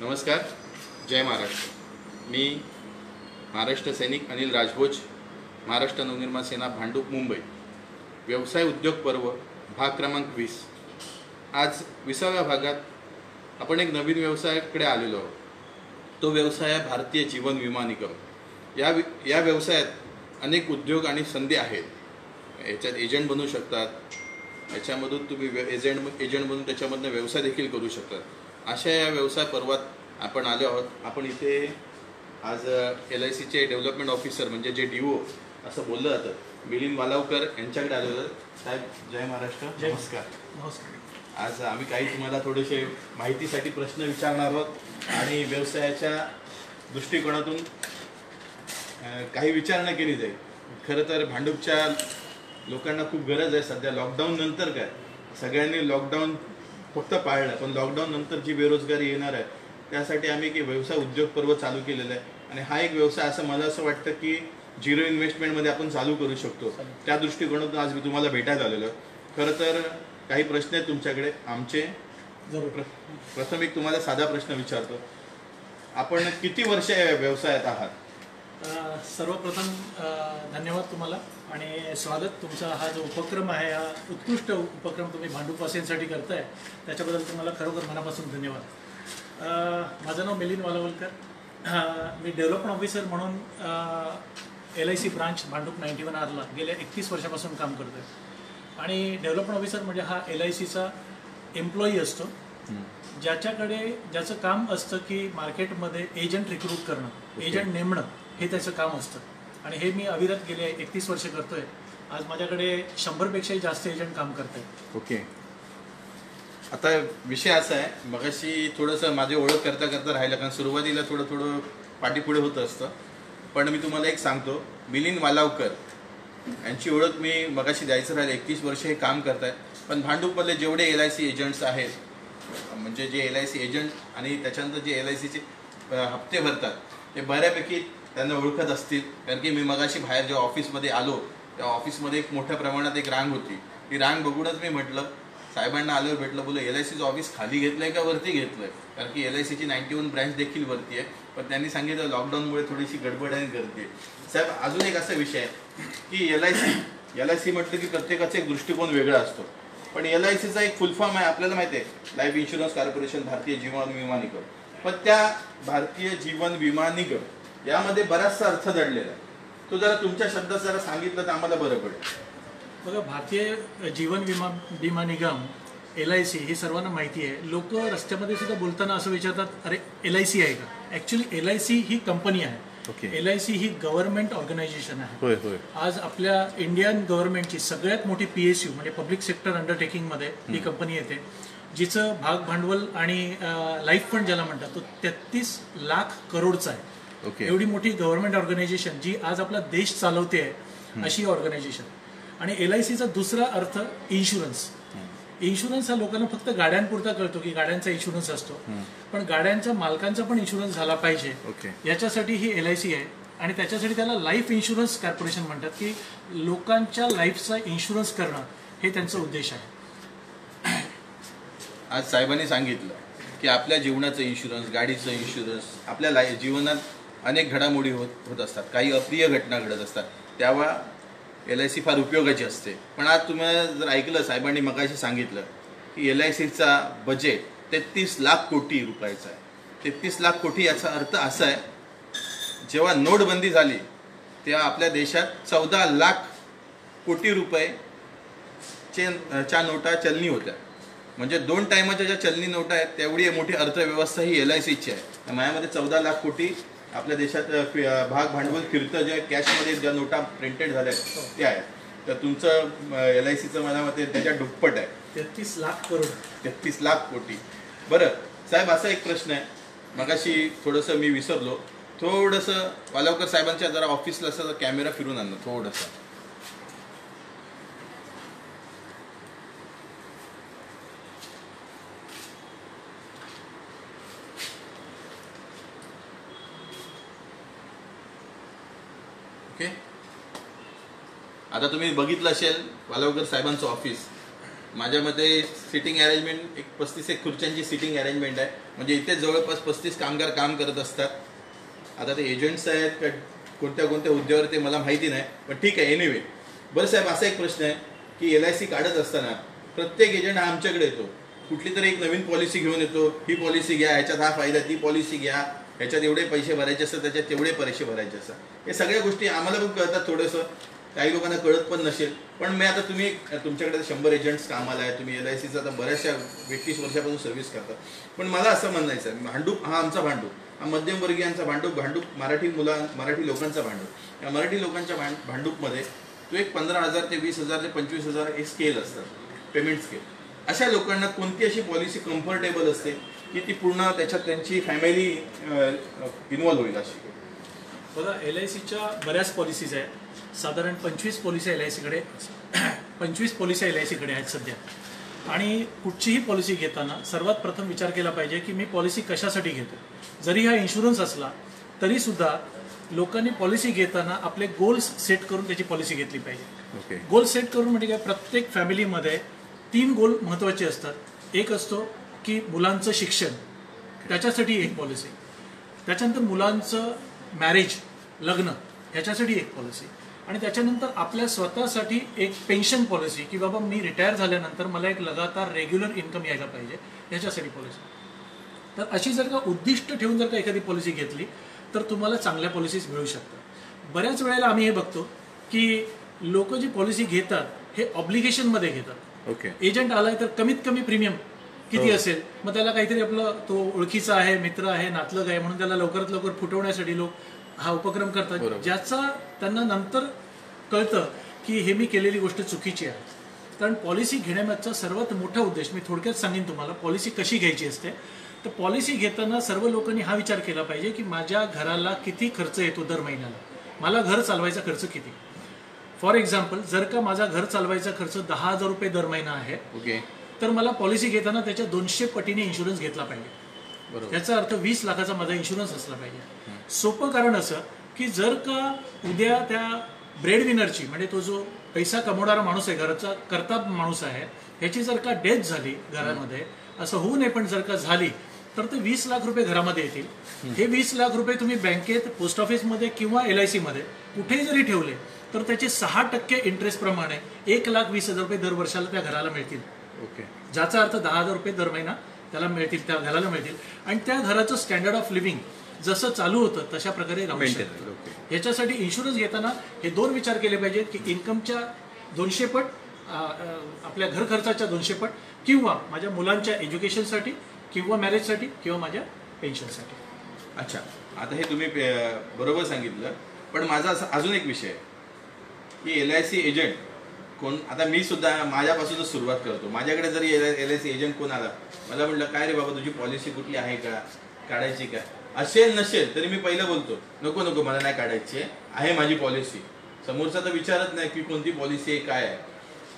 नमस्कार, जय महाराष्ट्र। मी महाराष्ट्र सैनिक अनिल राजभोज, महाराष्ट्र नवनिर्माण सेना, भांडूप, मुंबई। व्यवसाय उद्योग पर्व भाग क्रमांक 20। आज 20व्या भागात आपण एक नवीन व्यवसायाकडे आलेलो आहोत। तो व्यवसाय आहे भारतीय जीवन विमा निगम। या व्यवसायात अनेक उद्योग आणि संधी आहेत। याच्यात एजंट बनू शकतात, याच्यामधून तुम्ही एजंट बनून त्याच्यामधून व्यवसाय देखील करू शकतात। अशा या व्यवसाय पर्वात आपण आलो आहोत। आपण इथे आज LICचे डेव्हलपमेंट ऑफिसर म्हणजे जे DO असं बोललं जातं, मिलिंद वालावकर यांच्याकडे आलेलो आहोत। साहेब, जय महाराष्ट्र। नमस्कार। नमस्कार। आज आम्ही काही तुम्हाला थोडेसे माहितीसाठी प्रश्न विचारणार आहोत आणि व्यवसायाच्या दृष्टिकोनातून काही विचारणा केली जाईल। खरं तर भांडूपच्या लोकांना खूप गरज आहे सध्या। लॉकडाऊन नंतर काय सगळ्यांनी लॉकडाऊन फक्त पाळलं, पण लॉकडाऊन नंतर जी बेरोजगारी येणार आहे त्यासाठी आम्ही एक व्यवसाय उद्योग पर्व चालू केलेला आहे। आणि हा एक व्यवसाय असं मला असं वाटतं की झिरो इन्व्हेस्टमेंटमध्ये आपण चालू करू शकतो। त्या दृष्टिकोनातून आज मी तुम्हाला भेटायला आलेलो आहे। खरं तर काही प्रश्न आहेत तुमच्याकडे आमचे। प्रथम एक तुम्हाला साधा प्रश्न विचारतो, आपण किती वर्ष या व्यवसायात आहात? सर्वप्रथम धन्यवाद तुम्हाला आणि स्वागत। तुमचा हा जो उपक्रम आहे, हा उत्कृष्ट उपक्रम तुम्ही भांडूपवासियांसाठी करताय, त्याच्याबद्दल तुम्हाला खरोखर मनापासून धन्यवाद। माझं नाव मिलिंद वालावलकर, मी डेव्हलपमेंट ऑफिसर म्हणून LIC ब्रांच भांडूप 91R गेल्या 31 वर्षापासून काम करतो आहे। आणि डेव्हलपमेंट ऑफिसर म्हणजे हा LICचा एम्प्लॉई असतो, ज्याचं काम असतं की मार्केटमध्ये एजंट रिक्रूट करणं, एजंट नेमणं, हे त्याचं काम असतं। आणि हे मी अविरत गेले 31 वर्ष करतोय। आज माझ्याकडे 100पेक्षाही जास्त एजंट काम करतात। ओके, आता विषय असा आहे, मगाशी थोडंसं माझी ओळख करता करता राहिलं, कारण सुरुवातीला थोडं पाठीपुढे होतं असतं। पण मी तुम्हाला एक सांगतो, मिलिंद वालावकर यांची ओळख मी मगाशी द्यायचं राहिलं। 31 वर्ष हे काम करत आहेत। पण भांडूपमधले जेवढे LIC एजंट्स आहेत, म्हणजे जे LIC एजंट आणि त्याच्यानंतर जे LICचे हप्ते भरतात, ते बऱ्यापैकी त्यांना ओळखत असतील। कारण की मी मगाशी बाहेर जेव्हा ऑफिसमध्ये आलो, त्या ऑफिसमध्ये एक मोठ्या प्रमाणात एक रांग होती। ती रांग बघूनच मी म्हटलं, साहेबांना आल्यावर भेटलं, बोललो LICचं ऑफिस खाली घेतलं आहे का वरती घेतलं आहे? कारण की LICची 91 ब्रँच देखील वरती आहे। पण त्यांनी सांगितलं लॉकडाऊनमुळे थोडीशी गडबड आणि गर्दी आहे। साहेब, अजून एक असा विषय आहे की LIC म्हटलं की प्रत्येकाचा एक दृष्टिकोन वेगळा असतो। पण LICचा एक फुल फॉर्म आहे, आपल्याला माहिती आहे, life insurance corporation, Bharatiya Jeevan विमा निगम। पण त्या भारतीय जीवन विमा निगम यामध्ये बराचसा अर्थ दडलेला आहे। तो जरा तुमच्या शब्दात जरा सांगितलं तर आम्हाला बरं पडेल। बघा, भारतीय जीवन विमा निगम LIC ही सर्वांना माहिती आहे। लोक रस्त्यामध्ये सुद्धा बोलताना असं विचारतात, अरे LIC आहे का? ॲक्च्युली LIC ही कंपनी आहे। LIC ही गव्हर्नमेंट ऑर्गनायझेशन आहे। होय होय। आज आपल्या इंडियन गव्हर्नमेंटची सगळ्यात मोठी PSU म्हणजे पब्लिक सेक्टर अंडरटेकिंगमध्ये ही कंपनी येते, जिचं भाग भांडवल आणि लाईफ फंड ज्याला म्हणतात, तो 33 लाख करोडचा आहे। एवढी मोठी गव्हर्नमेंट ऑर्गनायझेशन जी आज आपला देश चालवते आहे, अशी ऑर्गनायझेशन। आणि LICचा दुसरा अर्थ इन्शुरन्स। इन्शुरन्स हा लोकांना फक्त गाड्यांपुरता कळतो की गाड्यांचा इन्शुरन्स असतो, पण गाड्यांच्या मालकांचा पण इन्शुरन्स झाला पाहिजे, याच्यासाठी ही LIC आहे। आणि त्याच्यासाठी त्याला लाईफ इन्शुरन्स कॉर्पोरेशन म्हणतात, की लोकांच्या लाईफचा इन्शुरन्स करणं हे त्यांचा उद्देश आहे। आज साहेबांनी सांगितलं की आपल्या जीवनाचं इन्शुरन्स, गाडीचं इन्शुरन्स, आपल्या जीवनात अनेक घडामोडी होत असतात, काही अप्रिय घटना घडत असतात, तेव्हा LIC फार उपयोगाची असते। पण आज तुम्ही जर ऐकलं, साहेबांनी मगाशी सांगितलं की LICचा बजेट 33 लाख कोटी रुपयाचा आहे। 33 लाख कोटी याचा अर्थ असा आहे, जेव्हा नोटबंदी झाली तेव्हा आपल्या देशात 14 लाख कोटी रुपयेच्या नोटा चलनी होत्या। म्हणजे 2 टायमाच्या ज्या चलनी नोटा आहेत तेवढी मोठी अर्थव्यवस्था ही LICची आहे। माझ्यामध्ये 14 लाख कोटी आपल्या देशात भाग भांडवल फिरतं, ज्या कॅशमध्ये ज्या नोटा प्रिंटेड झाल्या त्या आहेत। तर तुमचं LICचं मला मते त्याच्या दुप्पट आहे, 33 लाख करोड, 33 लाख कोटी। बरं साहेब, असा एक प्रश्न आहे, मगाशी थोडंसं मी विसरलो, थोडंसं वालावकर साहेबांच्या जरा ऑफिसला असं कॅमेरा फिरून आणलं थोडंसं। आता तुम्ही बघितलं असेल वालावकर साहेबांचं ऑफिस, माझ्या मते सिटिंग अरेंजमेंट एक 35 खुर्च्यांची सिटिंग अरेंजमेंट आहे. म्हणजे इथे जवळपास 35 कामगार काम करत असतात. आता ते एजंट्स आहेत का कोणत्या कोणत्या हुद्द्यावर ते मला माहिती नाही, पण ठीक आहे. एनिवे, बरं साहेब, असा एक प्रश्न आहे की LIC काढत असताना प्रत्येक एजंट हा आमच्याकडे येतो, कुठली तरी एक नवीन पॉलिसी घेऊन येतो. ही पॉलिसी घ्या, ह्याच्यात हा फायदा, ती पॉलिसी घ्या, ह्याच्यात एवढे पैसे भरायचे असतात, त्याच्यात तेवढे पैसे भरायचे असतात. हे सगळ्या गोष्टी आम्हाला पण कळतात, थोडंसं काही लोकांना कळत पण नसेल. पण मी आता तुम्ही तुमच्याकडे 100 एजंट्स कामाला आहे, तुम्ही LICचा आता बऱ्याचशा 21 वर्षापासून सर्व्हिस करता. पण मला असं म्हणायचं आहे, भांडूप हा आमचा भांडूप, हा मध्यमवर्गीयांचा भांडूप मराठी लोकांचा भांडूप. या मराठी लोकांच्या भांडूपमध्ये तो एक 15,000 ते 20,000 ते 25,000 एक स्केल असतात, पेमेंट स्केल. अशा लोकांना कोणती अशी पॉलिसी कम्फर्टेबल असते की ती पूर्ण त्याच्यात त्यांची फॅमिली इन्व्हॉल्व होईल अशी? बघा, LICच्या बऱ्याच पॉलिसीज आहेत. साधारण 25 पॉलिसी LICकडे 25 पॉलिसी LICकडे आहेत सध्या. आणि कुठचीही पॉलिसी घेताना सर्वात प्रथम विचार केला पाहिजे की मी पॉलिसी कशासाठी घेतो. जरी हा इन्शुरन्स असला तरीसुद्धा लोकांनी पॉलिसी घेताना आपले गोल्स सेट करून त्याची पॉलिसी घेतली पाहिजे. गोल सेट करून म्हणजे काय, प्रत्येक फॅमिलीमध्ये 3 गोल महत्त्वाचे असतात. एक असतो की मुलांचं शिक्षण, त्याच्यासाठी एक पॉलिसी. त्याच्यानंतर मुलांचं मॅरेज, लग्न, ह्याच्यासाठी एक पॉलिसी. आणि त्याच्यानंतर आपल्या स्वतःसाठी एक पेन्शन पॉलिसी की बाबा मी रिटायर झाल्यानंतर मला एक लगातार रेग्युलर इन्कम यायला पाहिजे, ह्याच्यासाठी पॉलिसी. तर अशी जर का उद्दिष्ट ठेवून जर का एखादी पॉलिसी घेतली तर तुम्हाला चांगल्या पॉलिसीज मिळू शकतात. बऱ्याच वेळेला आम्ही हे बघतो की लोक जी पॉलिसी घेतात हे ऑब्लिगेशनमध्ये घेतात. एजंट आलाय तर कमीत कमी प्रीमियम किती असेल, मग त्याला काहीतरी आपलं तो ओळखीचा आहे, मित्र आहे, नातलग आहे म्हणून त्याला लवकरात लवकर फुटवण्यासाठी लोक हा उपक्रम करतात, ज्याचा त्यांना नंतर कळतं की हे मी केलेली गोष्ट चुकीची आहे. कारण पॉलिसी घेण्यामागचा सर्वात मोठा उद्देश मी थोडक्यात सांगेन तुम्हाला, पॉलिसी कशी घ्यायची असते. तर पॉलिसी घेताना सर्व लोकांनी हा विचार केला पाहिजे की माझ्या घराला किती खर्च येतो दर महिन्याला, मला घर चालवायचा खर्च किती. फॉर एक्झाम्पल, जर का माझा घर चालवायचा खर्च 10,000 रुपये दर महिना आहे, तर मला पॉलिसी घेताना त्याच्या 200 पटीने इन्शुरन्स घेतला पाहिजे. याचा अर्थ 20 लाखाचा माझा इन्शुरन्स असला पाहिजे. सोपं कारण असं की जर का उद्या त्या ब्रेड विनरची, म्हणजे तो जो पैसा कमवणारा माणूस आहे, घराचा करता माणूस आहे, ह्याची जर का डेथ झाली घरामध्ये, असं होऊ नये पण जर का झाली, तर ते 20 लाख रुपये घरामध्ये येतील. हे 20 लाख रुपये तुम्ही बँकेत, पोस्ट ऑफिसमध्ये किंवा LIC मध्ये कुठेही जरी ठेवले तर त्याचे 6% इंटरेस्ट प्रमाणे 1,20,000 रुपये दर वर्षाला त्या घराला मिळतील. ज्याचा अर्थ 10,000 रुपये दर महिना त्याला मिळतील, त्या घराला मिळतील. आणि त्या घराचं स्टँडर्ड ऑफ लिव्हिंग जसं चालू होतं तशा प्रकारे राहू शकतं. याच्यासाठी इन्शुरन्स घेताना हे 2 विचार केले पाहिजेत की इन्कमच्या 200 पट, आपल्या घर खर्चाच्या 200 पट, किंवा माझ्या मुलांच्या एज्युकेशनसाठी किंवा मॅरेजसाठी किंवा माझ्या पेन्शनसाठी. अच्छा, आता हे तुम्ही बरोबर सांगितलं. पण माझा असा अजून एक विषय आहे की LIC एजंट कोण, आता मी सुद्धा माझ्यापासूनच सुरुवात करतो. माझ्याकडे जरी LIC एजंट कोण आला, मला म्हटलं काय रे बाबा तुझी पॉलिसी कुठली आहे का, काढायची का, असेल नसेल तरी मी पहिलं बोलतो नको नको मला नाही काढायची आहे माझी पॉलिसी. समोरचा तर विचारत नाही की कोणती पॉलिसी आहे काय आहे,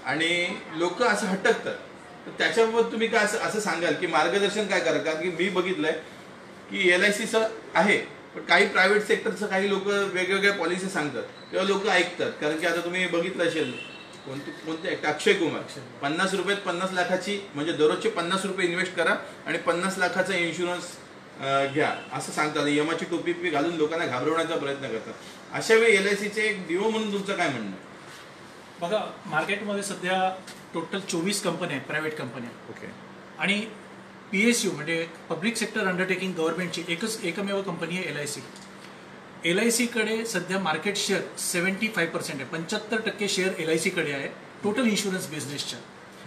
आणि लोक असं हटकतात. तर त्याच्याबाबत तुम्ही काय असं सांगाल की मार्गदर्शन काय करा? कारण की मी बघितलंय की LICचं आहे, पण काही प्रायव्हेट सेक्टरचं काही लोक वेगवेगळ्या पॉलिसी सांगतात तेव्हा लोक ऐकतात. कारण की आता तुम्ही बघितलं असेल कोणते अक्षय कुमार 50 रुपयात 50 लाखाची, म्हणजे दररोजचे 50 रुपये इन्व्हेस्ट करा आणि 50 लाखाचा इन्शुरन्स घ्या असं सांगतात. यमाची टोपी घालून लोकांना घाबरवण्याचा प्रयत्न करतात. अशा वेळी LICचे एक दिवो म्हणून तुमचं काय म्हणणं? बघा, मार्केटमध्ये सध्या टोटल 24 कंपन्या आहेत, प्रायव्हेट कंपन्या. आणि PSU म्हणजे पब्लिक सेक्टर अंडरटेकिंग गव्हर्नमेंटची एकमेव कंपनी आहे LIC. LICकडे सध्या मार्केट शेअर 75% आहे, 75% शेअर LICकडे आहे टोटल इन्शुरन्स बिझनेसच्या.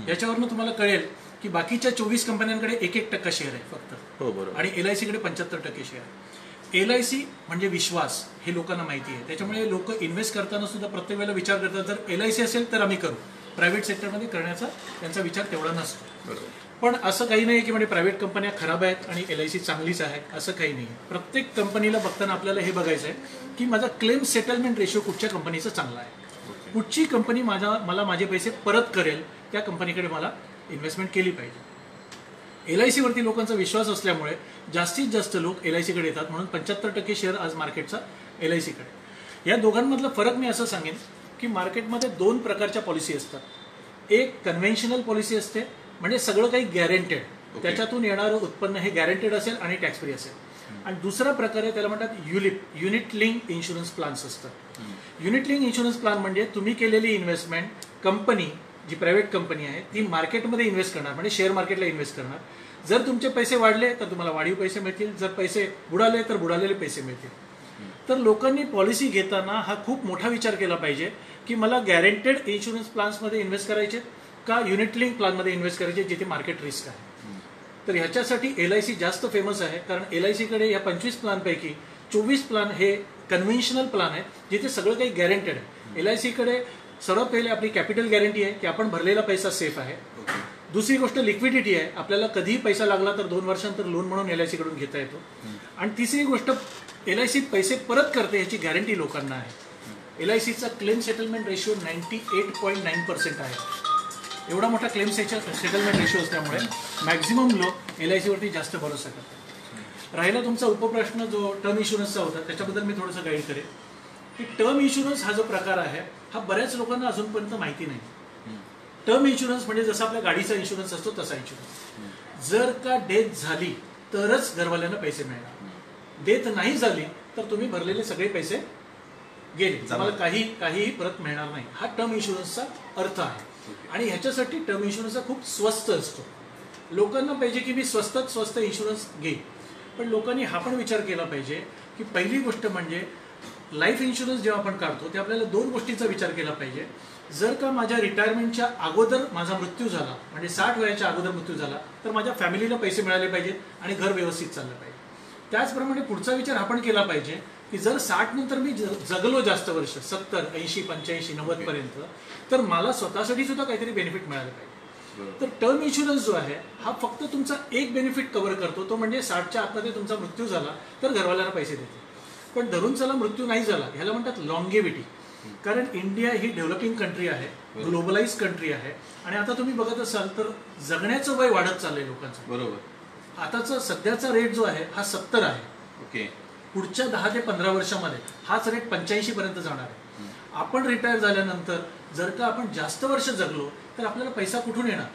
याच्यावरनं तुम्हाला कळेल की बाकीच्या 24 कंपन्यांकडे 1% शेअर आहे फक्त. हो बरोबर. आणि LICकडे 75% शेअर आहे. LIC म्हणजे विश्वास, हे लोकांना माहिती आहे. त्याच्यामुळे लोक इन्व्हेस्ट करताना सुद्धा प्रत्येक वेळेला विचार करतात जर LIC असेल तर आम्ही करू. प्रायव्हेट सेक्टरमध्ये करण्याचा त्यांचा विचार तेवढा नसतो. बरोबर. पण असं काही नाही की म्हणजे प्रायव्हेट कंपन्या खराब आहेत आणि LIC चांगलीच आहे, असं काही नाही. प्रत्येक कंपनीला बघताना आपल्याला हे बघायचं आहे की माझा क्लेम सेटलमेंट रेशो कुठच्या कंपनीचा चांगला आहे, कुठची कंपनी मला माझे पैसे परत करेल, त्या कंपनीकडे मला इन्व्हेस्टमेंट केली पाहिजे. LIC वरती लोकांचा विश्वास असल्यामुळे जास्तीत जास्त लोक LICकडे येतात. म्हणून 75% शेअर आज मार्केटचा LICकडे. या दोघांमधला फरक मी असं सांगेन की मार्केटमध्ये 2 प्रकारच्या पॉलिसी असतात. एक कन्व्हेन्शनल पॉलिसी असते, म्हणजे सगळं काही गॅरंटेड, त्याच्यातून येणारं उत्पन्न हे गॅरंटेड असेल आणि टॅक्स फ्री असेल. आणि दुसरा प्रकार आहे त्याला म्हणतात ULIP, unit link insurance plans असतात. युनिट लिंक इन्शुरन्स प्लान म्हणजे तुम्ही केलेली इन्व्हेस्टमेंट कंपनी, जी प्रायव्हेट कंपनी आहे ती मार्केटमध्ये इन्व्हेस्ट करणार, म्हणजे शेअर मार्केटला इन्व्हेस्ट करणार. जर तुमचे पैसे वाढले तर तुम्हाला वाढीव पैसे मिळतील, जर पैसे बुडाले तर बुडालेले पैसे मिळतील. तर लोकांनी पॉलिसी घेताना हा खूप मोठा विचार केला पाहिजे की मला गॅरंटेड इन्शुरन्स प्लान्समध्ये इन्व्हेस्ट करायचे का युनिट लिंक प्लानमध्ये इन्व्हेस्ट करायचे जिथे मार्केट रिस्क आहे. तर ह्याच्यासाठी LIC जास्त फेमस आहे, कारण LIC कडे या 25 प्लानपैकी 24 प्लान हे कन्व्हेन्शनल प्लान आहे जिथे सगळं काही गॅरंटेड आहे. LIC कडे सर्वात पहिले आपली कॅपिटल गॅरंटी आहे की आपण भरलेला पैसा सेफ आहे. दुसरी गोष्ट लिक्विडिटी आहे, आपल्याला कधीही पैसा लागला तर 2 वर्षांतर लोन म्हणून LIC कडून घेता येतो. आणि तिसरी गोष्ट LIC पैसे परत करते याची गॅरंटी लोकांना आहे. LICचा क्लेम सेटलमेंट रेशिओ 98.9% आहे. एवढा मोठा क्लेम सेटलमेंट रेशिओ असल्यामुळे मॅक्झिमम लोक LIC वरती जास्त भरोसा करतात. राहिला तुमचा उपप्रश्न जो टर्म इन्शुरन्सचा होता, त्याच्याबद्दल मी थोडंसं गाईड करेन की टर्म इन्शुरन्स हा जो प्रकार आहे हा बऱ्याच लोकांना अजूनपर्यंत माहिती नाही. टर्म इन्शुरन्स म्हणजे जसं आपल्या गाडीचा इन्शुरन्स असतो तसा इन्शुरन्स. जर का डेथ झाली तरच घरवाल्यांना पैसे मिळणार. डेथ नाही झाली तर तुम्ही भरलेले सगळे पैसे गेले, तुम्हाला काहीही परत मिळणार नाही. हा टर्म इन्शुरन्सचा अर्थ आहे. आणि ह्याच्यासाठी टर्म इन्शुरन्स खूप स्वस्त असतो. लोकांना पाहिजे की मी स्वस्तात स्वस्त इन्शुरन्स घेईन, पण लोकांनी हा पण विचार केला पाहिजे की पहिली गोष्ट म्हणजे लाईफ इन्शुरन्स जेव्हा आपण काढतो ते आपल्याला 2 गोष्टींचा विचार केला पाहिजे. जर का माझ्या रिटायरमेंटच्या अगोदर माझा मृत्यू झाला, म्हणजे 60 वयाच्या अगोदर मृत्यू झाला, तर माझ्या फॅमिलीला पैसे मिळाले पाहिजेत आणि घर व्यवस्थित चाललं पाहिजे. त्याचप्रमाणे पुढचा विचार आपण केला पाहिजे की जर 60 नंतर मी जगलो जास्त वर्ष, 70, 80, 85, 90 पर्यंत, तर मला स्वतःसाठी सुद्धा काहीतरी बेनिफिट मिळालं पाहिजे. तर टर्म इन्शुरन्स जो आहे हा फक्त तुमचा एक बेनिफिट कव्हर करतो, तो म्हणजे 60च्या आतमध्ये तुमचा मृत्यू झाला तर घरवाल्यांना पैसे देते. पण धरून चला मृत्यू नाही झाला, ह्याला म्हणतात लॉंगेविटी. कारण इंडिया ही डेव्हलपिंग कंट्री आहे, ग्लोबलाइज कंट्री आहे, आणि आता तुम्ही बघत असाल तर जगण्याचं वय वाढत चाललंय लोकांचं. बरोबर. आताचा सध्याचा रेट जो आहे हा 70 आहे. ओके. पुढच्या 10 ते 15 वर्षामध्ये हाच रेट 85 पर्यंत जाणार आहे. आपण रिटायर झाल्यानंतर जर का आपण जास्त वर्ष जगलो तर आपल्याला पैसा कुठून येणार.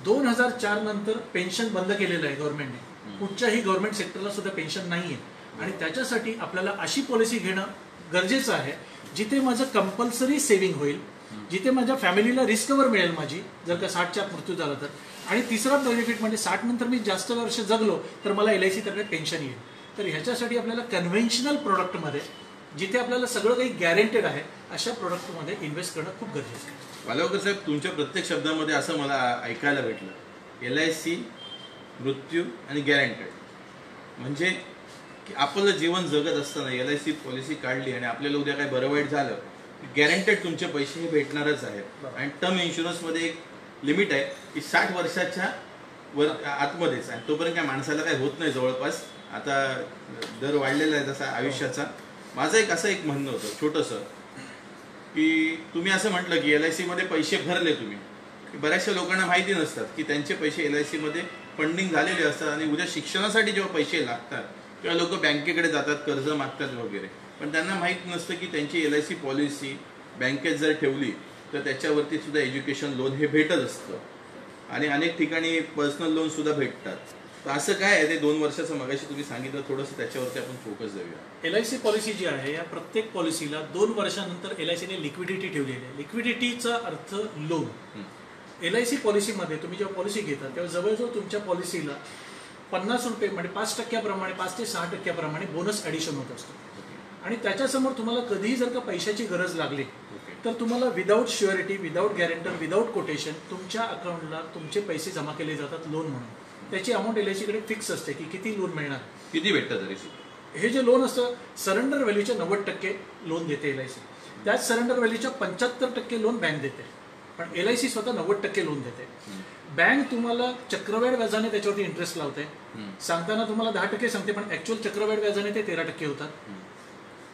2004 नंतर पेन्शन बंद केलेलं आहे गव्हर्नमेंटने. कुठच्याही गव्हर्नमेंट सेक्टरला सुद्धा पेन्शन नाहीये, आणि त्याच्यासाठी आपल्याला अशी पॉलिसी घेणं गरजेचं आहे जिथे माझं कंपल्सरी सेव्हिंग होईल, जिथे माझ्या फॅमिलीला रिस्कवर मिळेल माझी जर का 60च्या मृत्यू झाला तर. आणि तिसरा बेनिफिट म्हणजे 60 नंतर मी जास्त वर्ष जगलो तर मला LIC तर्फे पेन्शन येईल. तर ह्याच्यासाठी आपल्याला कन्व्हेन्शनल प्रोडक्टमध्ये जिथे आपल्याला सगळं काही गॅरंटेड आहे अशा प्रोडक्टमध्ये इन्व्हेस्ट करणं खूप गरजेचं आहे. वालावकर साहेब, तुमच्या प्रत्येक शब्दामध्ये असं मला ऐकायला भेटलं, LIC, मृत्यू आणि गॅरंटेड, म्हणजे की आपलं जीवन जगत असताना LIC पॉलिसी काढली आणि आपल्याला उद्या काही बरं वाईट झालं, गॅरंटेड तुमचे पैसे हे भेटणारच आहेत. आणि टर्म इन्शुरन्समध्ये एक लिमिट आहे की 60 वर्षाच्या वर आतमध्येच, आणि तोपर्यंत काय माणसाला काही होत नाही जवळपास. आता दर वाढलेला आहे तसा आयुष्याचा. माझं एक म्हणणं होतं छोटंसं, की तुम्ही असं म्हटलं की LIC मध्ये पैसे भरले तुम्ही, बऱ्याचशा लोकांना माहिती नसतात की त्यांचे पैसे LIC मध्ये फंडिंग झालेले असतात, आणि उद्या शिक्षणासाठी जेव्हा पैसे लागतात तेव्हा लोक बँकेकडे जातात, कर्ज मागतात वगैरे, पण त्यांना माहीत नसतं की त्यांची LIC पॉलिसी बँकेत जर ठेवली तर त्याच्यावरती सुद्धा एज्युकेशन लोन हे भेटत असतं, आणि अनेक ठिकाणी पर्सनल लोन सुद्धा भेटतात. तर असं काय आहे ते 2 वर्षाचं मगाशी तुम्ही सांगितलं, थोडंसं त्याच्यावरती आपण फोकस देऊया. LIC पॉलिसी जी आहे या प्रत्येक पॉलिसीला 2 वर्षानंतर LICने लिक्विडिटी ठेवलेली आहे. लिक्विडिटीचा अर्थ लोन. LIC पॉलिसीमध्ये तुम्ही जेव्हा पॉलिसी घेता तेव्हा जवळजवळ तुमच्या पॉलिसीला 50 रुपये म्हणजे 5% 5 ते 6% बोनस ॲडिशन होत असतो. आणि त्याच्यासमोर तुम्हाला कधीही जर का पैशाची गरज लागली तर तुम्हाला without surety, without guarantor, without quotation तुमच्या अकाउंटला तुमचे पैसे जमा केले जातात लोन म्हणून. त्याची अमाऊंट LIC कडे फिक्स असते की किती लोन मिळणार, किती भेटतं तरी. हे जे लोन असतं सरेंडर व्हॅल्यूच्या 90% लोन देते LIC. त्याच सरेंडर व्हॅल्यूच्या 75% लोन बँक देते, पण LIC स्वतः 90% लोन देते. बँक तुम्हाला चक्रवाढ व्याजाने त्याच्यावरती इंटरेस्ट लावते. सांगताना तुम्हाला 10% सांगते, पण ऍक्च्युअल चक्रवाढ व्याजाने ते 13% होतात.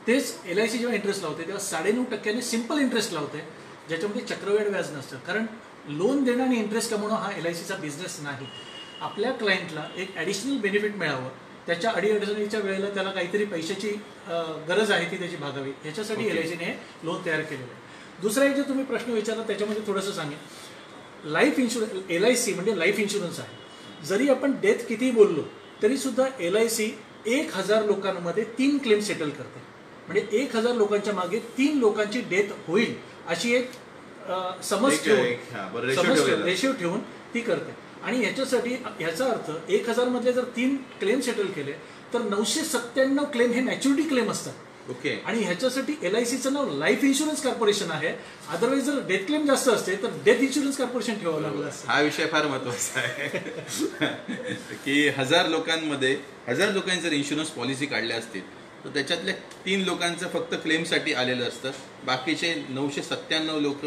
तेच LIC जेव्हा इंटरेस्ट लावते तेव्हा 9.5% सिंपल इंटरेस्ट लावते, ज्याच्यामध्ये चक्रवाढ व्याज नसतं. कारण लोन देणं आणि इंटरेस्ट कमवणं हा LICचा बिझनेस नाही. आपल्या क्लायंटला एक ॲडिशनल बेनिफिट मिळावं, त्याच्या अडीअडचणीच्या वेळेला त्याला काहीतरी पैशाची गरज आहे ती त्याची भागावी, ह्याच्यासाठी LICने लोन तयार केलेलं आहे. दुसरा एक जे तुम्ही प्रश्न विचारला त्याच्यामध्ये थोडंसं सांगेन. लाईफ इन्शुरन्स LIC म्हणजे लाईफ इन्शुरन्स आहे. जरी आपण डेथ किती बोललो तरी सुद्धा LIC 1000 लोकांमध्ये 3 क्लेम सेटल करते. म्हणजे 1000 लोकांच्या मागे 3 लोकांची डेथ होईल अशी एक समज ठेवून रेशिओ ठेवून ती करते. आणि याच्यासाठी याचा अर्थ 1000 मधले जर 3 क्लेम सेटल केले तर 997 क्लेम हे मॅच्युरिटी क्लेम असतात. ओके. आणि ह्याच्यासाठी LICचं नाव लाईफ इन्शुरन्स कॉर्पोरेशन आहे. अदरवाईज जर डेथ क्लेम जास्त असते तर डेथ इन्शुरन्स कॉर्पोरेशन ठेवावं लागलं असतं. हा विषय फार महत्वाचा आहे की 1000 लोकांमध्ये 1000 लोकांनी जर इन्शुरन्स पॉलिसी काढल्या असतील तर त्याच्यातल्या 3 लोकांचं फक्त क्लेमसाठी आलेलं असतं. बाकीचे 997 लोक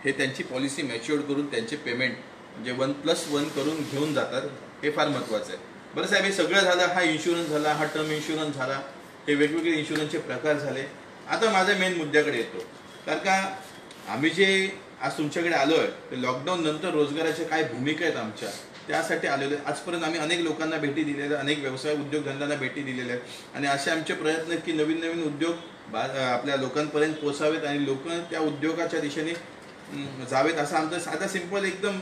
हे त्यांची पॉलिसी मॅच्युअर्ड करून त्यांचे पेमेंट म्हणजे 1+1 करून घेऊन जातात. हे फार महत्वाचं आहे. बरं साहेब, हे सगळं झालं. हा इन्शुरन्स झाला, हा टर्म इन्शुरन्स झाला, हे वेगवेगळे इन्शुरन्सचे प्रकार झाले. आता माझ्या मेन मुद्द्याकडे येतो. कारण का आम्ही जे आज तुमच्याकडे आलो आहे ते लॉकडाऊन नंतर रोजगाराच्या काय भूमिका आहेत आमच्या त्यासाठी आलेलो आहे. आजपर्यंत आम्ही अनेक लोकांना भेटी दिलेल्या, अनेक व्यवसाय उद्योगधंद्यांना भेटी दिलेल्या आहेत आणि असे आमचे प्रयत्न की नवीन नवीन उद्योग आपल्या लोकांपर्यंत पोचावेत आणि लोक त्या उद्योगाच्या दिशेने जावेत. असा आमचा साधा सिंपल एकदम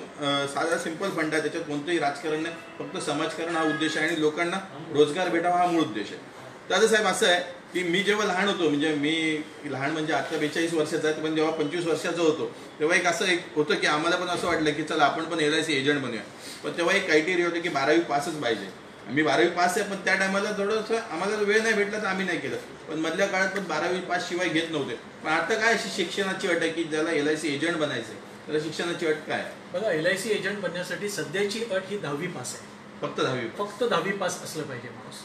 साधा सिंपल फंड आहे. त्याच्यात कोणतंही राजकारण नाही, फक्त समाजकारण हा उद्देश आहे आणि लोकांना रोजगार भेटावा हा मूळ उद्देश आहे. तर साहेब असं आहे की मी जेव्हा लहान होतो, म्हणजे मी लहान म्हणजे आता 42 वर्षाचा आहे, पण जेव्हा 25 वर्षाचा होतो तेव्हा एक होतं की आम्हाला पण असं वाटलं की चला आपण पण LIC एजंट बनूया. पण तेव्हा एक क्रायटेरिया होतं की 12वी पासच पाहिजे. मी 12वी पास आहे, पण त्या टायमाला थोडंसं आम्हाला वेळ नाही भेटला तर आम्ही नाही केलं. पण मधल्या काळात पण 12वी पास शिवाय घेत नव्हते. पण आता काय अशी शिक्षणाची अट आहे की ज्याला LIC एजंट बनायचं आहे त्याला शिक्षणाची अट काय? बघा, LIC एजंट बनण्यासाठी सध्याची अट ही 10वी पास आहे. फक्त 10वी पास असलं पाहिजे माणूस.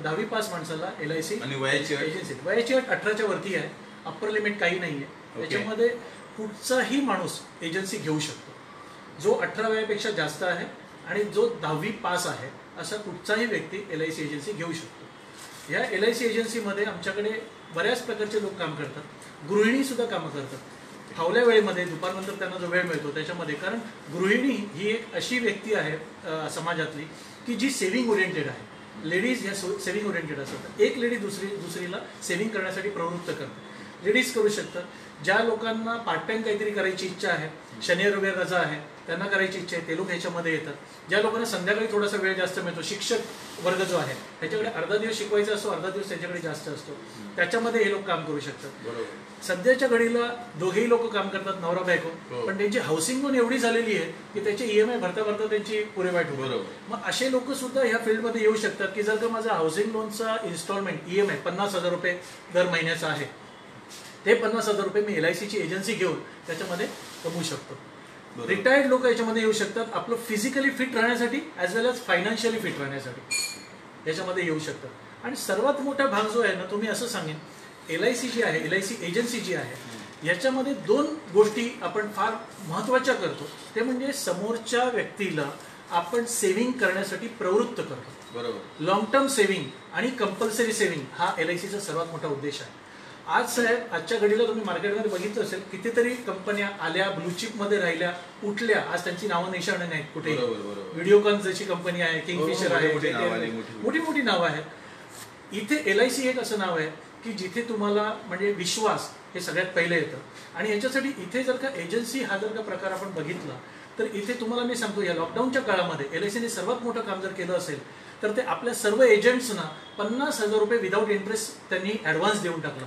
10वी पास माणसाला LIC आणि वयाची अट 18च्या वरती आहे. अप्पर लिमिट काही नाहीये. त्याच्यामध्ये कुठचाही माणूस एजन्सी घेऊ शकतो. जो 18 वयापेक्षा जास्त आहे आणि जो 10वी पास आहे असा कुठचाही व्यक्ती LIC एजन्सी घेऊ शकतो. या LIC एजन्सीमध्ये आमच्याकडे बऱ्याच प्रकारचे लोक काम करतात. गृहिणी सुद्धा कामं करतात. फावल्या वेळेमध्ये दुपारनंतर त्यांना जो वेळ मिळतो त्याच्यामध्ये, कारण गृहिणी ही एक अशी व्यक्ती आहे समाजातली की जी सेव्हिंग ओरिएंटेड आहे. लेडीज ह्या सेव्हिंग ओरिएंटेड असतात. एक लेडी दुसरीला सेव्हिंग करण्यासाठी प्रवृत्त करते. लेडीज करू शकतात. ज्या लोकांना पार्ट टाइम काहीतरी करायची इच्छा आहे, शनिवार रविवार रजा आहे, त्यांना करायची इच्छा आहे, ते लोक ह्याच्यामध्ये येतात. ज्या लोकांना संध्याकाळी थोडासा वेळ जास्त मिळतो, शिक्षक वर्ग जो आहे त्याच्याकडे अर्धा दिवस शिकवायचा असतो, अर्धा दिवस त्याच्याकडे जास्त असतो, त्याच्यामध्ये हे लोक काम करू शकतात. सध्याच्या घडीला दोघेही लोक काम करतात, नवरा बायको, पण त्यांची हाऊसिंग लोन एवढी झालेली आहे की त्याचे EMI भरता भरता त्यांची पुरेवाट होते. मग असे लोक सुद्धा ह्या फील्डमध्ये येऊ शकतात की जर का माझा हाऊसिंग लोनचा इन्स्टॉलमेंट EMI 50,000 रुपये दर महिन्याचा आहे, ते 50,000 रुपये मी LICची एजन्सी घेऊन त्याच्यामध्ये कमवू शकतो. रिटायर्ड लोक याच्यामध्ये येऊ शकतात. आपलं फिजिकली फिट राहण्यासाठी ॲज वेल एज फायनान्शियली फिट राहण्यासाठी याच्यामध्ये येऊ शकतात. आणि सर्वात मोठा भाग जो आहे ना, तो मी असं सांगेन, LIC जी आहे, LIC एजन्सी जी आहे, याच्यामध्ये 2 गोष्टी आपण फार महत्त्वाच्या करतो. ते म्हणजे समोरच्या व्यक्तीला आपण सेव्हिंग करण्यासाठी प्रवृत्त करतो. बरोबर. लॉंग टर्म सेव्हिंग आणि कंपल्सरी सेव्हिंग हा LICचा सर्वात मोठा उद्देश आहे. आज साहेब, आजच्या घडीला तुम्ही मार्केटमध्ये बघितलं असेल, कितीतरी कंपन्या आल्या, ब्लूचिपमध्ये राहिल्या, उठल्या, आज त्यांची नावं निशाणे नाहीत कुठे. व्हिडिओकॉन जशी कंपनी आहे, किंगफिशर आहे, मोठी मोठी नावं आहेत. इथे LIC एक असं नाव आहे की जिथे तुम्हाला म्हणजे विश्वास हे सगळ्यात पहिले येतं. आणि याच्यासाठी इथे जर का एजन्सी हा जर का प्रकार आपण बघितला तर इथे तुम्हाला मी सांगतो, या लॉकडाऊनच्या काळामध्ये LICने सर्वात मोठं काम जर केलं असेल तर ते आपल्या सर्व एजंट्सना 50,000 रुपये विदाऊट इंटरेस्ट त्यांनी ॲडव्हान्स देऊन टाकला.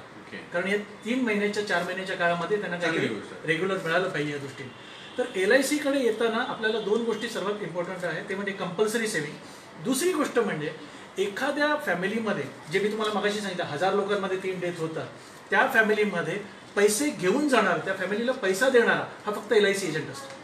कारण या 3 महिन्याच्या 4 महिन्याच्या काळामध्ये त्यांना काही रेग्युलर मिळालं पाहिजे या दृष्टीने. तर LIC कडे येताना आपल्याला 2 गोष्टी सर्वात इम्पॉर्टंट आहेत. ते म्हणजे कंपल्सरी सेव्हिंग. दुसरी गोष्ट म्हणजे एखाद्या फॅमिलीमध्ये, जे मी तुम्हाला मगाशी सांगितलं 1000 लोकांमध्ये 3 डेथ होतात, त्या फॅमिलीमध्ये पैसे घेऊन जाणार, त्या फॅमिलीला पैसा देणारा हा फक्त LIC एजंट असतो.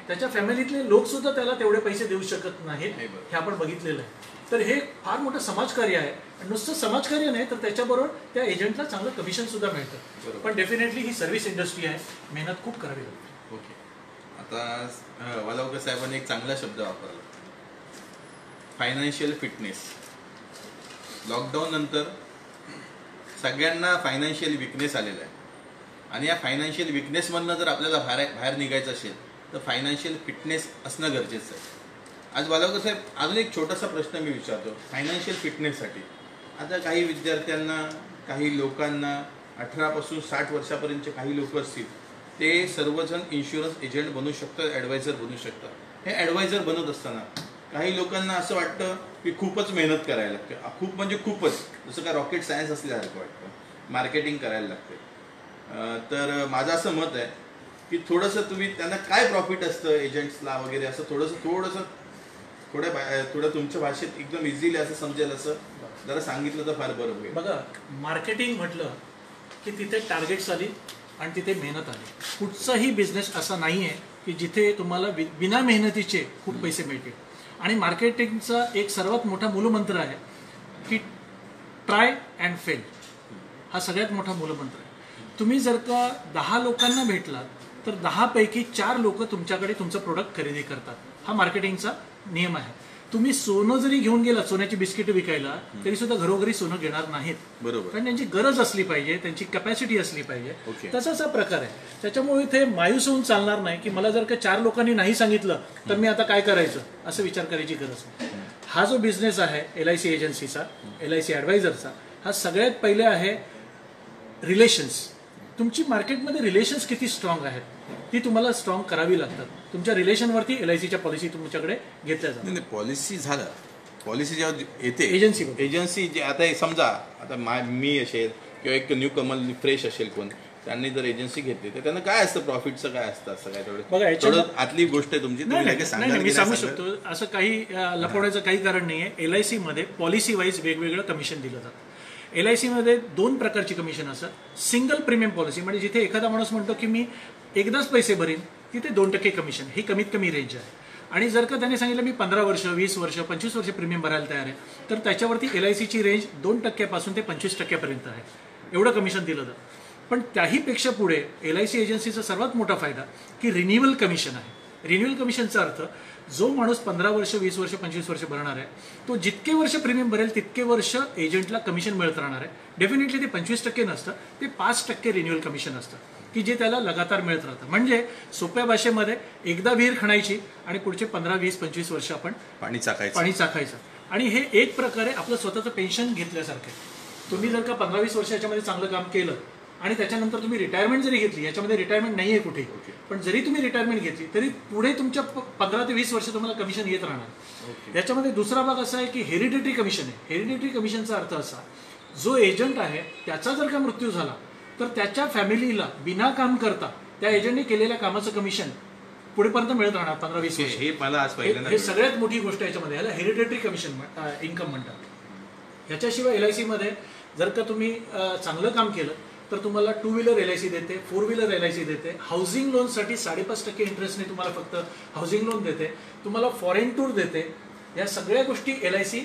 त्याच्या फॅमिलीतले लोक सुद्धा त्याला तेवढे पैसे देऊ शकत नाहीत. हे आपण बघितलेलं आहे. तर हे फार मोठं समाजकार्य आहे. नुसतं समाजकार्य नाही तर त्याच्याबरोबर त्या एजंटला चांगलं कमिशन सुद्धा मिळतं. पण डेफिनेटली ही सर्व्हिस इंडस्ट्री आहे, मेहनत खूप करावी लागते. ओके. आता वालावकर साहेबांनी एक चांगला शब्द वापरला, फायनान्शियल फिटनेस. लॉकडाऊन नंतर सगळ्यांना फायनान्शियल विकनेस आलेला आहे आणि या फायनान्शियल विकनेसमधनं जर आपल्याला बाहेर निघायचं असेल तर फायनान्शियल फिटनेस असणं गरजेचं आहे. आज वालावकर साहेब, अजून एक छोटासा प्रश्न मी विचारतो फायनान्शियल फिटनेससाठी. आता काही विद्यार्थ्यांना, काही लोकांना 18 पासून 60 वर्षापर्यंतचे काही लोक असतील ते सर्वजण इन्शुरन्स एजंट बनू शकतात, ॲडवायझर बनू शकतात. हे ॲडवायझर बनत असताना काही लोकांना असं वाटतं की खूपच मेहनत करायला लागते, खूप म्हणजे खूपच, जसं काय रॉकेट सायन्स असल्यासारखं वाटतं, मार्केटिंग करायला लागते. तर माझं असं मत आहे की थोडंसं तुम्ही त्यांना काय प्रॉफिट असतं एजंट्सला वगैरे असं थोडं तुमच्या भाषेत एकदम इझिली असं समजेल असं जरा सांगितलं तर फार बरं होईल. बघा, मार्केटिंग म्हटलं की तिथे टार्गेट्स आली आणि तिथे मेहनत आली. कुठचाही बिझनेस असा नाही आहे की जिथे तुम्हाला बिना मेहनतीचे खूप पैसे मिळतील. आणि मार्केटिंगचा एक सर्वात मोठा मूलमंत्र आहे की ट्राय अँड फेल. हा सगळ्यात मोठा मूलमंत्र आहे. तुम्ही जर का 10 लोकांना भेटलात तर 10 पैकी 4 लोक तुमच्याकडे तुमचं प्रोडक्ट खरेदी करतात. हा मार्केटिंगचा नियम आहे. तुम्ही सोनं जरी घेऊन गेलात, सोन्याची बिस्किट विकायला, तरी सुद्धा घरोघरी सोनं घेणार नाहीत. बरोबर. कारण त्यांची गरज असली पाहिजे, त्यांची कॅपॅसिटी असली पाहिजे. Okay. तसाच हा प्रकार आहे. त्याच्यामुळे इथे मायूस होऊन चालणार नाही की मला जर का 4 लोकांनी नाही सांगितलं तर मी आता काय करायचं असं विचार करायची गरज नाही. हा जो बिझनेस आहे LIC एजन्सीचा, LIC ॲडवायझरचा, हा सगळ्यात पहिले आहे रिलेशन्स. तुमची मार्केटमध्ये रिलेशन्स किती स्ट्रॉंग आहेत ती तुम्हाला स्ट्रॉंग करावी लागतात. तुमच्या रिलेशनवरती LICच्या पॉलिसी तुमच्याकडे घेतल्या जातात. नाही, पॉलिसी झालं, पॉलिसी जेव्हा येते एजन्सी जे आता समजा आता मी असेल किंवा एक न्यू कमल फ्रेश असेल कोण, त्यांनी जर एजन्सी घेतली तर त्यांना काय असतं, प्रॉफिटचं काय असतं असं काय बघा, थोडं आतली गोष्ट आहे तुमची. नाही, मी सांगू शकतो. असं काही लपवण्याचं काही कारण नाहीये. LIC मध्ये पॉलिसी वाईज वेगवेगळं कमिशन दिलं जातं. LIC मध्ये 2 प्रकारची कमिशन असतात. सिंगल प्रीमियम पॉलिसी म्हणजे जिथे एखादा माणूस म्हणतो की मी एकदाच पैसे भरीन, तिथे 2% कमिशन, ही कमीत कमी रेंज आहे. आणि जर का त्याने सांगितलं मी 15 वर्ष 20 वर्ष 25 वर्ष प्रीमियम भरायला तयार आहे, तर त्याच्यावरती LICची रेंज 2% पासून ते 25% पर्यंत आहे. एवढं कमिशन दिलं जातं. पण त्याहीपेक्षा पुढे LIC एजन्सीचा सर्वात मोठा फायदा की रिन्युअल कमिशन आहे. रिन्युअल कमिशनचा अर्थ जो माणूस 15 वर्ष 20 वर्ष 25 वर्ष भरणार आहे, तो जितके वर्ष प्रीमियम भरेल तितके वर्ष एजंटला कमिशन मिळत राहणार आहे. डेफिनेटली ते 25% नसतं, ते 5% रिन्युअल कमिशन असतं की जे त्याला लगातार मिळत राहतं. म्हणजे सोप्या भाषेमध्ये एकदा विहीर खणायची आणि पुढचे 15 20 25 वर्ष आपण पाणी चाखायचं. आणि हे एक प्रकारे आपलं स्वतःचं पेन्शन घेतल्यासारखं आहे. तुम्ही जर का 15 20 वर्ष याच्यामध्ये चांगलं काम केलं आणि त्याच्यानंतर तुम्ही रिटायरमेंट जरी घेतली, याच्यामध्ये रिटायरमेंट नाही आहे कुठे, पण जरी तुम्ही रिटायरमेंट घेतली तरी पुढे तुमच्या 15 ते 20 वर्ष तुम्हाला कमिशन येत राहणार. याच्यामध्ये दुसरा भाग असा आहे की हेरिडिटरी कमिशन आहे. हेरिडिटरी कमिशनचा अर्थ असा, जो एजंट आहे त्याचा जर का मृत्यू झाला तर त्याच्या फॅमिलीला बिना काम करता त्या एजंटने केलेल्या कामाचं कमिशन पुढेपर्यंत मिळत राहणार 15 20 वर्ष. हे मला आज पहिल्यांदा, हे सगळ्यात मोठी गोष्ट याच्यामध्ये. याला हेरिडिटरी कमिशन इन्कम म्हणतात. याच्याशिवाय LIC मध्ये जर का तुम्ही चांगलं काम केलं तर तुम्हाला 2 व्हीलर LIC देते, 4 व्हीलर LIC देते. हाऊसिंग लोनसाठी 5.5% इंटरेस्टने तुम्हाला फक्त हाऊसिंग लोन देते. तुम्हाला फॉरेन टूर देते. या सगळ्या गोष्टी LIC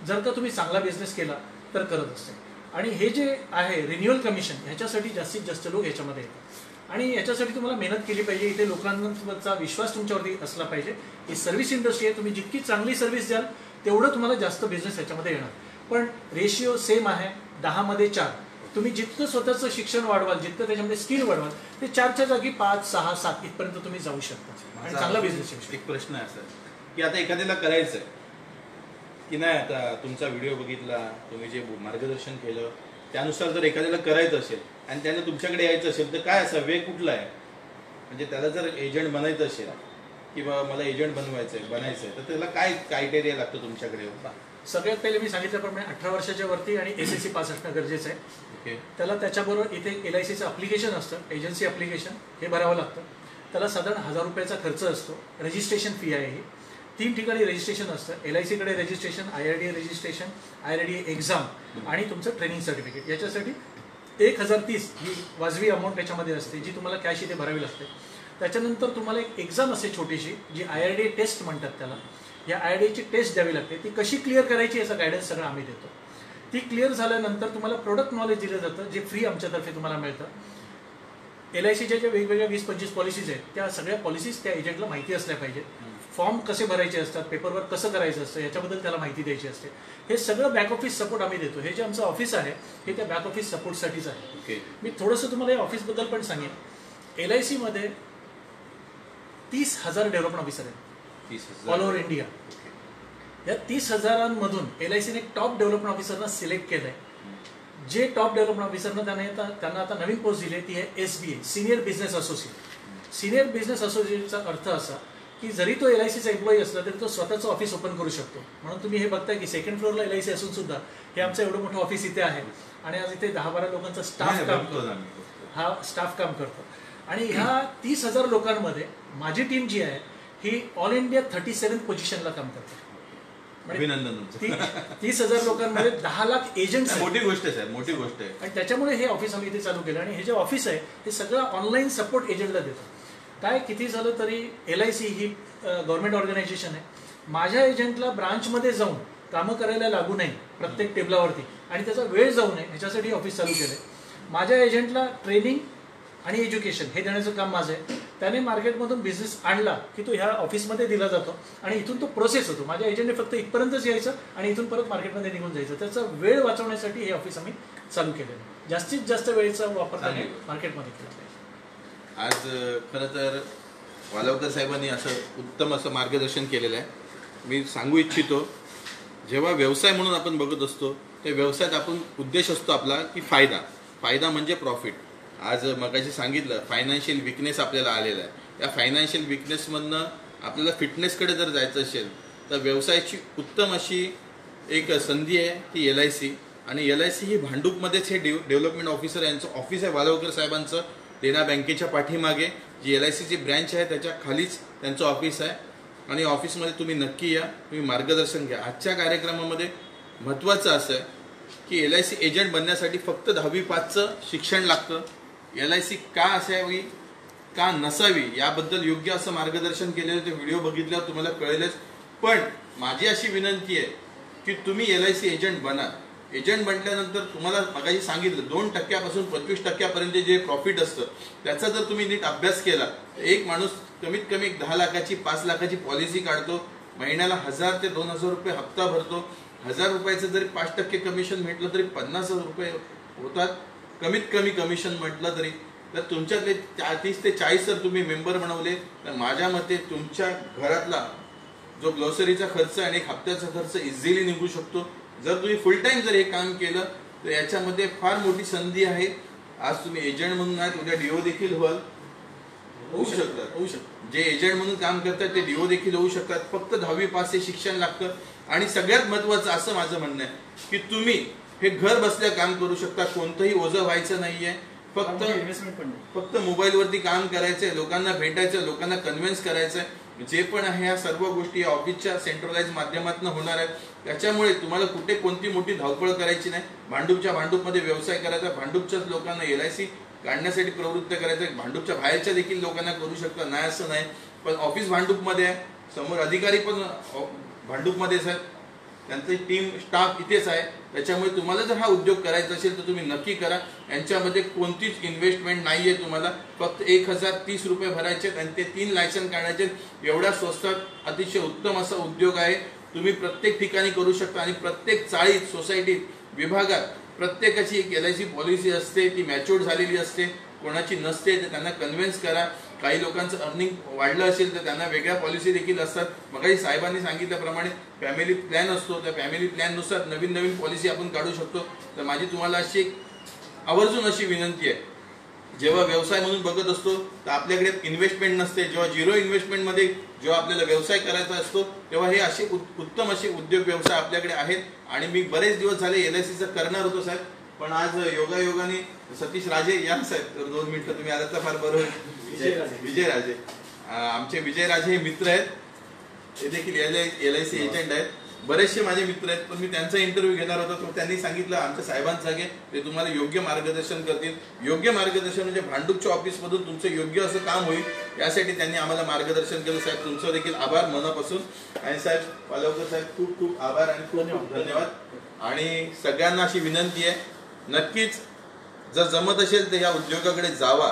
जर का तुम्ही चांगला बिझनेस केला तर करत असते. आणि हे जे आहे रिन्युअल कमिशन, ह्याच्यासाठी जास्तीत जास्त लोक ह्याच्यामध्ये येतात. आणि याच्यासाठी तुम्हाला मेहनत केली पाहिजे. इथे लोकांचा विश्वास तुमच्यावरती असला पाहिजे. ही सर्व्हिस इंडस्ट्री आहे. तुम्ही जितकी चांगली सर्व्हिस द्याल तेवढं तुम्हाला जास्त बिझनेस ह्याच्यामध्ये येणार. पण रेशिओ सेम आहे, 10 मध्ये 4. तुम्ही जितकं स्वतःचं शिक्षण वाढवाल, जितकं त्याच्यामध्ये स्किल वाढवाल, ते 4च्या जागी 5 6 7 इथपर्यंत तुम्ही जाऊ शकता आणि चांगला बिझनेस. एक प्रश्न आहे सर की आता एखाद्याला करायचं आहे की नाही, आता तुमचा व्हिडिओ बघितला, तुम्ही जे मार्गदर्शन केलं त्यानुसार जर एखाद्याला करायचं असेल आणि त्याने तुमच्याकडे यायचं असेल तर काय असा वे कुठला आहे? म्हणजे त्याला जर एजंट बनायचं असेल किंवा मला एजंट बनायचं आहे तर त्याला काय क्रायटेरिया लागतं तुमच्याकडे? सगळ्यात पहिले मी सांगितल्याप्रमाणे 18 वर्षाच्या वरती आणि SSC पास असणं गरजेचं आहे. त्याला त्याच्याबरोबर इथे LICचं अप्लिकेशन असतं, एजन्सी अप्लिकेशन, हे भरावं लागतं. त्याला साधारण 1000 रुपयाचा खर्च असतो. रजिस्ट्रेशन फी आहे ही. 3 ठिकाणी रजिस्ट्रेशन असतं. LICकडे registration, IRDA registration, IRDA exam आणि तुमचं ट्रेनिंग सर्टिफिकेट. याच्यासाठी 1030 ही वाजवी अमाऊंट त्याच्यामध्ये असते, जी तुम्हाला कॅश इथे भरावी लागते. त्याच्यानंतर तुम्हाला एक एक्झाम असते छोटीशी, जी IRDA टेस्ट म्हणतात त्याला. या IRDAची टेस्ट द्यावी लागते. ती कशी क्लिअर करायची याचा गायडन्स सगळं आम्ही देतो. ती क्लिअर झाल्यानंतर तुम्हाला प्रोडक्ट नॉलेज दिलं जातं, जे फ्री आमच्यातर्फे तुम्हाला मिळतं. LICच्या ज्या वेगवेगळ्या 20-25 पॉलिसीज आहेत, त्या सगळ्या पॉलिसीज त्या एजंटला माहिती असल्या पाहिजेत. फॉर्म कसे भरायचे असतात, पेपरवर्क कसं करायचं असतं, याच्याबद्दल त्याला माहिती द्यायची असते. हे सगळं बॅक ऑफिस सपोर्ट आम्ही देतो. हे जे आमचं ऑफिस आहे हे त्या बॅक ऑफिस सपोर्टसाठीच आहे. मी थोडंसं तुम्हाला या ऑफिसबद्दल पण सांगेन. LIC मध्ये 30,000 डेव्हलपमेंट ऑफिसर आहेत ऑल ओव्हर इंडिया. या 30,000मधून LICने टॉप डेव्हलपमेंट ऑफिसरना सिलेक्ट केलंय. जे टॉप डेव्हलपमेंट ऑफिसरनं त्यांना आता नवीन पोस्ट दिली ती आहे SBA, senior business associate. Senior business असोसिएटचा अर्थ असा की जरी तो LICचा एम्प्लॉई असला तरी तो स्वतःचं ऑफिस ओपन करू शकतो. म्हणून तुम्ही हे बघताय की सेकंड फ्लोअरला LIC असून सुद्धा हे आमचं एवढं मोठं ऑफिस इथे आहे आणि आज इथे 10-12 लोकांचा स्टाफ काम करतो. आणि ह्या 30,000 लोकांमध्ये माझी टीम जी आहे ही ऑल इंडिया 37 पोझिशनला काम करते. अभिनंदन. 30,000 लोकांमध्ये 10 लाख एजंट्स, मोठी गोष्ट आहे, मोठी गोष्ट आहे. आणि त्याच्यामुळे हे ऑफिस आम्ही इथे चालू केलं. आणि हे जे ऑफिस आहे हे सगळं ऑनलाईन सपोर्ट एजंटला देतो. काय किती झालं तरी LIC ही गव्हर्नमेंट ऑर्गनायझेशन आहे. माझ्या एजंटला ब्रांचमध्ये जाऊन कामं करायला लागू नये प्रत्येक टेबलावरती आणि त्याचा वेळ जाऊ नये ह्याच्यासाठी ऑफिस चालू केलं आहे. माझ्या एजंटला ट्रेनिंग आणि एज्युकेशन हे देण्याचं काम माझं आहे. त्याने मार्केटमधून बिझनेस आणला की तो ह्या ऑफिसमध्ये दिला जातो आणि इथून तो प्रोसेस होतो. माझ्या एजंटने फक्त इथपर्यंतच यायचं आणि इथून परत मार्केटमध्ये निघून जायचं. त्याचा वेळ वाचवण्यासाठी हे ऑफिस आम्ही चालू केलेलं आहे. जास्तीत जास्त वेळेचा वापर मार्केटमध्ये केला पाहिजे. आज खरं तर वालावकर साहेबांनी असं उत्तम असं मार्गदर्शन केलेलं आहे. मी सांगू इच्छितो, जेव्हा व्यवसाय म्हणून आपण बघत असतो त्या व्यवसायात आपण उद्देश असतो आपला की फायदा म्हणजे प्रॉफिट. आज मगाशी सांगितलं फायनान्शियल विकनेस आपल्याला आलेला आहे. या फायनान्शियल विकनेसमधनं आपल्याला फिटनेसकडे जर जायचं असेल तर व्यवसायाची उत्तम अशी एक संधी आहे ती LIC. आणि LIC ही भांडूपमध्येच हे डेव्हलपमेंट ऑफिसर यांचं ऑफिस आहे वालावकर साहेबांचं. देना बँकेच्या पाठीमागे जी LICची ब्रँच आहे त्याच्या खालीच त्यांचं ऑफिस आहे. आणि ऑफिसमध्ये तुम्ही नक्की या, तुम्ही मार्गदर्शन घ्या. आजच्या कार्यक्रमामध्ये महत्त्वाचं असं आहे की LIC एजंट बनण्यासाठी फक्त 10वी-5चं शिक्षण लागतं. LIC का असावी का नसावी याबद्दल योग्य असं मार्गदर्शन केलेलं ते व्हिडिओ बघितल्यावर तुम्हाला कळेलच. पण माझी अशी विनंती आहे की तुम्ही LIC एजंट बना. एजंट म्हटल्यानंतर तुम्हाला मगाशी सांगितलं 2% 25% जे प्रॉफिट असतं त्याचा जर तुम्ही नीट अभ्यास केला तर एक माणूस कमीत कमी 10 लाखाची 5 लाखाची पॉलिसी काढतो. महिन्याला 1,000 ते 2,000 रुपये हप्ता भरतो. 1,000 रुपयाचं जरी 5% कमिशन म्हटलं तरी 50,000 रुपये होतात कमीत कमी कमिशन म्हटलं तरी. तर तुमच्यातले 30 ते 40 जर तुम्ही मेंबर बनवले तर माझ्या मते तुमच्या घरातला जो ग्लॉसरीचा खर्च आणि एक हप्त्याचा खर्च इझिली निघू शकतो. जर तुम्ही फुल टाइम जर हे काम केलं तर याच्यामध्ये फार मोठी संधी आहे. आज तुम्ही एजंट म्हणून आहात, उद्या DO देखील होऊ शकतात. जे एजंट म्हणून काम करतात ते DO देखील होऊ शकतात. फक्त 10वी-5 हे शिक्षण लागतं. आणि सगळ्यात महत्त्वाचं असं माझं म्हणणं आहे की तुम्ही हे घर बसल्या काम करू शकता. कोणतंही ओझं व्हायचं नाहीये. फक्त मोबाईलवरती काम करायचंय, लोकांना भेटायचं, लोकांना कन्व्हिन्स करायचंय. जे पण आहे ह्या सर्व गोष्टी या ऑफिसच्या सेंट्रलाइज माध्यमातून होणार आहेत. त्याच्यामुळे तुम्हाला कुठे कोणती मोठी धावपळ करायची नाही. भांडूपमध्ये व्यवसाय करायचा, भांडूपच्याच लोकांना LIC काढण्यासाठी प्रवृत्त करायचं. भांडूपच्या बाहेरच्या देखील लोकांना करू शकता, नाही असं नाही. पण ऑफिस भांडूपमध्ये आहे, समोर अधिकारी पण भांडूपमध्येच आहेत, त्यांची टीम स्टाफ इथेच आहे. त्याच्यामुळे तुम्हाला जर हा उद्योग करायचा असेल तर तुम्ही नक्की करा. यांच्यामध्ये कोणतीच इन्व्हेस्टमेंट नाहीये. तुम्हाला फक्त 1,030 रुपये भरायचे आणि ते 3 लायसन काढायचे. एवढ्या स्वस्तात अतिशय उत्तम असा उद्योग आहे. तुम्ही प्रत्येक ठिकाणी करू शकता आणि प्रत्येक चाळीत, सोसायटीत, विभागात प्रत्येकाची एक LIC पॉलिसी असते. ती मॅच्युअर्ड झालेली असते. कोणाची नसते तर त्यांना कन्व्हिन्स करा. काही लोकांचं अर्निंग वाढलं असेल तर त्यांना वेगळ्या पॉलिसी देखील असतात. मगाशी साहेबांनी सांगितल्याप्रमाणे फॅमिली प्लॅन असतो. त्या फॅमिली प्लॅननुसार नवीन नवीन पॉलिसी आपण काढू शकतो. तर माझी तुम्हाला अशी एक आवर्जून अशी विनंती आहे, जेव्हा व्यवसाय म्हणून बघत असतो तर आपल्याकडे इन्व्हेस्टमेंट नसते. जेव्हा 0 इन्व्हेस्टमेंटमध्ये जेव्हा आपल्याला व्यवसाय करायचा असतो तेव्हा हे असे उत्तम असे उद्योग व्यवसाय आपल्याकडे आहेत. आणि मी बरेच दिवस झाले LICचं करणार होतो साहेब, पण आज योगायोगाने सतीश राजे या साहेब 2 मिनिटं तुम्ही आलात तर फार बरं होईल. विजय राजे आमचे विजय राजे हे मित्र आहेत. ते देखील LIC एजंट आहेत. बरेचसे माझे मित्र आहेत. पण मी त्यांचा इंटरव्ह्यू घेणार होता तर त्यांनी सांगितलं आमच्या साहेबांचं जागे ते तुम्हाला योग्य मार्गदर्शन करतील. योग्य मार्गदर्शन म्हणजे भांडूपच्या ऑफिसमधून तुमचं योग्य असं काम होईल यासाठी त्यांनी आम्हाला मार्गदर्शन केलं. साहेब तुमचं देखील आभार मनापासून. आणि साहेब वालावकर साहेब खूप खूप आभार आणि खूप खूप धन्यवाद. आणि सगळ्यांना अशी विनंती आहे, नक्कीच जर जमत असेल तर या उद्योगाकडे जावा,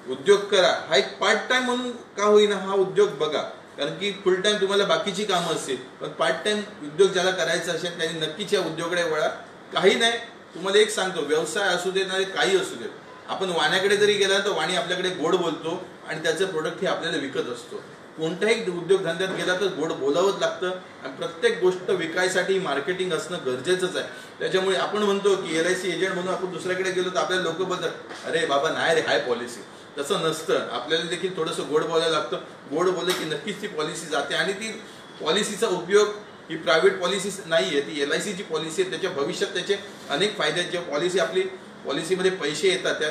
उद्योग करा. हा एक पार्ट टाइम म्हणून का होईना हा उद्योग बघा. कारण की फुल टाइम तुम्हाला बाकीची कामं असतील, पण पार्ट टाइम उद्योग ज्याला करायचा असेल त्यांनी नक्कीच या उद्योगाकडे वळा. काही नाही, तुम्हाला एक सांगतो, व्यवसाय असू दे नाही काही असू दे, आपण वाण्याकडे जरी गेला तर वाणी आपल्याकडे गोड बोलतो आणि त्याचं प्रोडक्ट हे आपल्याला विकत असतो. कोणत्याही उद्योगधंद्यात गेला तर गोड बोलावंच लागतं आणि प्रत्येक गोष्ट विकायसाठी मार्केटिंग असणं गरजेचंच आहे. त्याच्यामुळे आपण म्हणतो की LIC एजंट म्हणून आपण दुसऱ्याकडे गेलो तर आपल्याला लोक बोलतात अरे बाबा नाही रे हाय पॉलिसी. तसं नसतं. आपल्याला देखील थोडंसं गोड बोलायला लागतं. गोड बोललं की नक्कीच ती पॉलिसी जाते आणि ती पॉलिसीचा उपयोग ही प्रायव्हेट पॉलिसी नाही आहे, ती LICची पॉलिसी आहे. त्याच्या भविष्यात त्याचे अनेक फायदे आहेत. जेव्हा पॉलिसी आपली पॉलिसीमध्ये पैसे येतात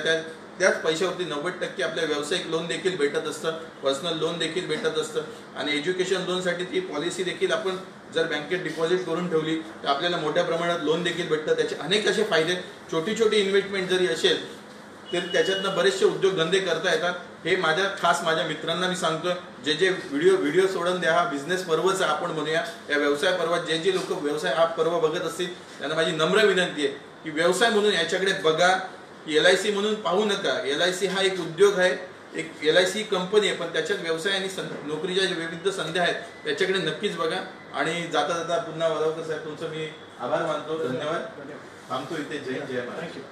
त्याच पैशावरती 90% आपल्या व्यावसायिक लोन देखील भेटत असतं, पर्सनल लोन देखील भेटत असतं आणि एज्युकेशन लोनसाठी ती पॉलिसी देखील आपण जर बँकेत डिपॉझिट करून ठेवली तर आपल्याला मोठ्या प्रमाणात लोन देखील भेटतं. त्याचे अनेक असे फायदे. छोटी छोटी इन्व्हेस्टमेंट जरी असेल तर त्याच्यातनं बरेचसे उद्योगधंदे करता येतात. हे खास माझ्या मित्रांना मी सांगतो, जे व्हिडिओ सोडून द्या, हा बिझनेस पर्वच आपण म्हणूया. या व्यवसाय पर्वात जे लोक व्यवसाय हा पर्व बघत असतील त्यांना माझी नम्र विनंती आहे की व्यवसाय म्हणून याच्याकडे बघा. LIC म्हणून पाहू नका. LIC हा एक उद्योग आहे, एक LIC कंपनी आहे, पण त्याच्यात व्यवसाय आणि नोकरीच्या ज्या विविध संध्या आहेत त्याच्याकडे नक्कीच बघा. आणि जाता जाता पुन्हा वालावकर साहेब तुमचं मी आभार मानतो. धन्यवाद. थांबतो इथे. जय महाराज.